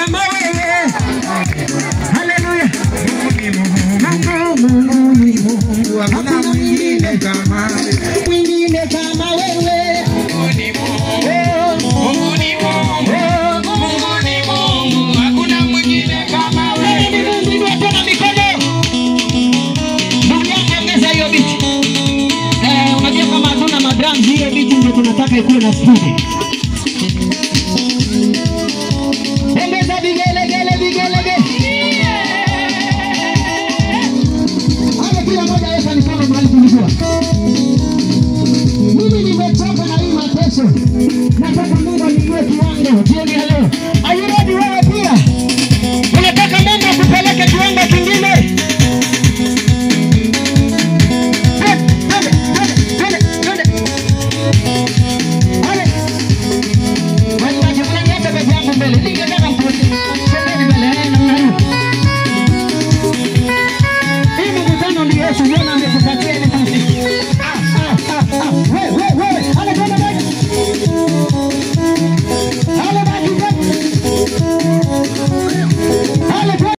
kama wewe. Haleluya. Mungu ni Mungu, hakuna mwingine kama wewe. Mwingine kama wewe. Mungu ni Mungu. Mungu ni Mungu. Mungu ni Mungu, hakuna mwingine kama wewe. Ni Mungu ndio tena mikono. Mungu ongeza hiyo beat. Unajua kama hatuna madrum hiyo beat ndio tunataka ikuwe na speed. Ongeza vigelegele vigelegele. Kila moja weka mikono mahali tulikuwa. Mimi nimechoka na hii mateso. Nataka Mungu aniinue kiwango jioni ya leo. Are you ready wewe pia? Unataka Mungu akupeleke kiwango kingine? Wewe